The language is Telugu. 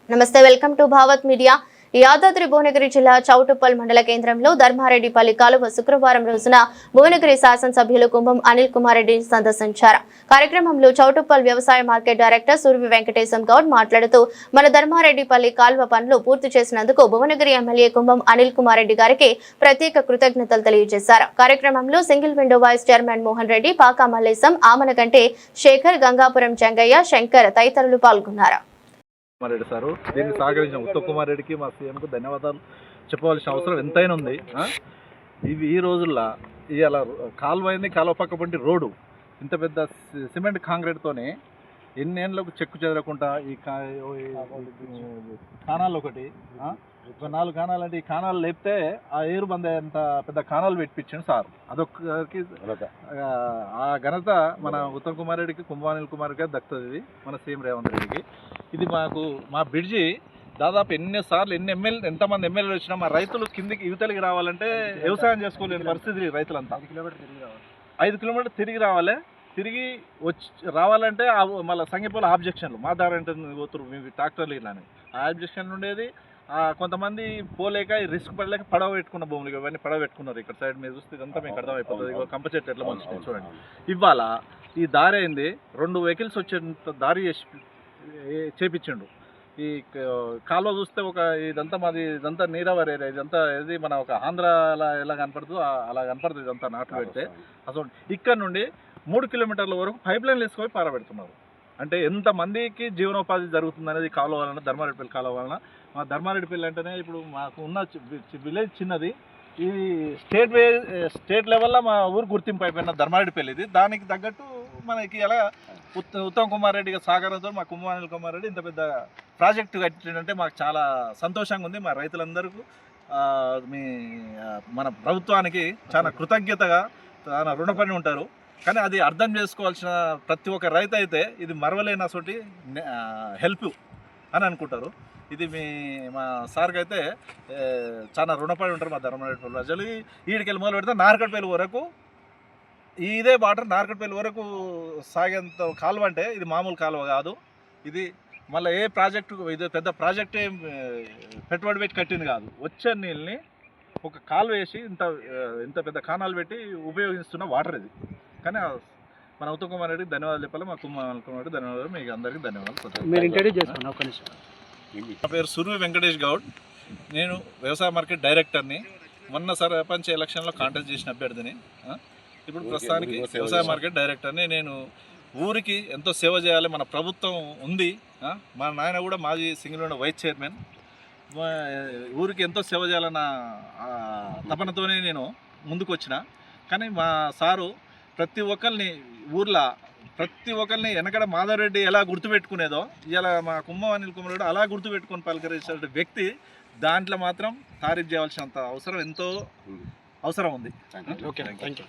నమస్తే, welcome to Bhavat media. Yadadri Bhuvanagiri జిల్లా చౌటుప్పల్ మండల కేంద్రంలో ధర్మారెడ్డిపల్లి కాలువ శుక్రవారం రోజున భువనగిరి శాసనసభ్యులు కుంభం అనిల్ కుమార్ రెడ్డి సందర్శించారు. కార్యక్రమంలో చౌటుప్పల్ వ్యవసాయ మార్కెట్ డైరెక్టర్ సూర్వి వెంకటేశం గౌడ్ మాట్లాడుతూ మన ధర్మారెడ్డిపల్లి కాలువ పనులు పూర్తి చేసినందుకు భువనగిరి ఎమ్మెల్యే కుంభం అనిల్ కుమార్ రెడ్డి గారికి ప్రత్యేక కృతజ్ఞతలు తెలియజేశారు. కార్యక్రమంలో single window vice chairman Mohan Reddy, Paka Mallesham, Amanagante Shekar, Gangapuram Jangaiah, Shankar తదితరులు పాల్గొన్నారు. రెడ్డి సారు దీన్ని సహకరించిన ఉత్తమ్ కుమార్ రెడ్డికి మా సీఎంకు ధన్యవాదాలు చెప్పవలసిన అవసరం ఎంతైనా ఉంది. ఈ రోజుల్లో ఇవాళ కాలువ అయింది, కాలువ పక్క పంటి రోడ్డు ఇంత పెద్ద సిమెంట్ కాంక్రీట్తోనే ఎన్నేళ్ళకు చెక్కు చెదరకుండా ఈ కానాలు ఒకటి 4 కానాలు అంటే ఈ కానాలు లేపితే ఆ ఏరు బంద అంత పెద్ద కానాలు పెట్టించాడు సార్. అదొక్కరికి ఆ ఘనత మన ఉత్తమ్ కుమార్ రెడ్డికి, కుంభానిల్ కుమార్ గారికి దక్కుతుంది, మన సీఎం రేవంత్ రెడ్డికి. ఇది మా బ్రిడ్జి దాదాపు ఎన్నిసార్లు ఎంతమంది ఎమ్మెల్యేలు వచ్చినా మా రైతులు కిందికి యువతలకి రావాలంటే వ్యవసాయం చేసుకోలేని పరిస్థితి రైతులంతా 5 కిలోమీటర్లు తిరిగి రావాలి. తిరిగి రావాలంటే మళ్ళీ సంఘీపోల ఆబ్జెక్షన్లు మా దారి అంటే పోతురు మీ ట్రాక్టర్లు ఇలానే ఆ ఆబ్జెక్షన్ ఉండేది. కొంతమంది పోలేక రిస్క్ పడలేక పడవ పెట్టుకున్న భూములు ఇవన్నీ పడవ పెట్టుకున్నారు. ఇక్కడ సైడ్ మీద చూస్తే ఇదంతా మీకు అర్థమైపోతుంది. కంప చెట్లు ఎట్లా మంచిది చూడండి. ఇవాళ ఈ దారి అయింది 2 వెహికల్స్ వచ్చేంత దారి చేపించిండు. ఈ కాలువ చూస్తే ఇదంతా నీరావరి ఏరియా, ఇదంతా ఇది మన ఒక ఆంధ్రాలో ఎలా కనపడుతుందో అలా కనపడుతుంది. ఇదంతా నాటు పెడితే అసలు ఇక్కడ నుండి 3 కిలోమీటర్ల వరకు పైప్ లైన్లు వేసుకొని పారబెడుతున్నారు. అంటే ఎంతమందికి జీవనోపాధి జరుగుతుంది అనేది కాలువ వలన, ధర్మారెడ్డిపల్లి కాలువ వలన. మా ధర్మారెడ్డిపల్లి అంటేనే ఇప్పుడు మాకు ఉన్న విలేజ్ చిన్నది, ఈ స్టేట్ లెవెల్లో మా ఊరు గుర్తింపు అయిపోయిన ధర్మారెడ్డిపల్లి ఇది. దానికి తగ్గట్టు మనకి ఎలా ఉత్తమ్ కుమార్ రెడ్డి సహకారంతో మా కుంభానిల్ కుమార్ రెడ్డి ఇంత పెద్ద ప్రాజెక్టు కట్టిందంటే మాకు చాలా సంతోషంగా ఉంది. మా రైతులందరికీ మన ప్రభుత్వానికి చాలా కృతజ్ఞతగా చాలా రుణపడి ఉంటారు. కానీ అది అర్థం చేసుకోవాల్సిన ప్రతి ఒక్క రైతు అయితే ఇది మరవలేని అసలు హెల్ప్ అని అనుకుంటారు. ఇది మా సార్కి అయితే చాలా రుణపడి ఉంటారు మా ధర్మారెడ్డిపల్లి ప్రజలు. ఈడికెళ్ళి మొదలు పెడితే నార్కట్పల్లి వరకు ఇదే వాటర్ నార్కట్పల్లి వరకు సాగేంత కాలువ. అంటే ఇది మామూలు కాలువ కాదు. ఇది మళ్ళీ ఏ ప్రాజెక్టు, ఇది పెద్ద ప్రాజెక్ట్ ఏం పెట్టుబడి పెట్టి కట్టింది కాదు. వచ్చే నీళ్ళని ఒక కాలువ వేసి ఇంత పెద్ద కానాలు పెట్టి ఉపయోగిస్తున్న వాటర్ ఇది. కానీ మన ఉత్తమ్ కుమార్ రెడ్డికి ధన్యవాదాలు చెప్పాలి, మా కుంభానిల్ కుమార్ రెడ్డి ధన్యవాదాలు, మీకు అందరికీ ధన్యవాదాలు. నా పేరు సూర్వి వెంకటేష్ గౌడ్. నేను వ్యవసాయ మార్కెట్ డైరెక్టర్ని. మొన్న సర్పంచ్ ఎలక్షన్లో కాంటెస్ట్ చేసిన అభ్యర్థిని. ఇప్పుడు ప్రస్తుతానికి వ్యవసాయ మార్కెట్ డైరెక్టర్ని. నేను ఊరికి ఎంతో సేవ చేయాలి, మన ప్రభుత్వం ఉంది. మా నాయన కూడా మాజీ సింగిల్ విండో వైస్ చైర్మన్. ఊరికి ఎంతో సేవ చేయాలన్న తపనతోనే నేను ముందుకు వచ్చిన. కానీ మా సారు ప్రతి ఒక్కరిని వెనకడ మాధవరెడ్డి ఎలా గుర్తుపెట్టుకునేదో ఇలా మా కుంభానిల్ కుమార్ రెడ్డి అలా గుర్తుపెట్టుకొని పలకరించే వ్యక్తి. దాంట్లో మాత్రం తారీఫ్ చేయాల్సినంత అవసరం ఎంతో అవసరం ఉంది. Okay, thank you.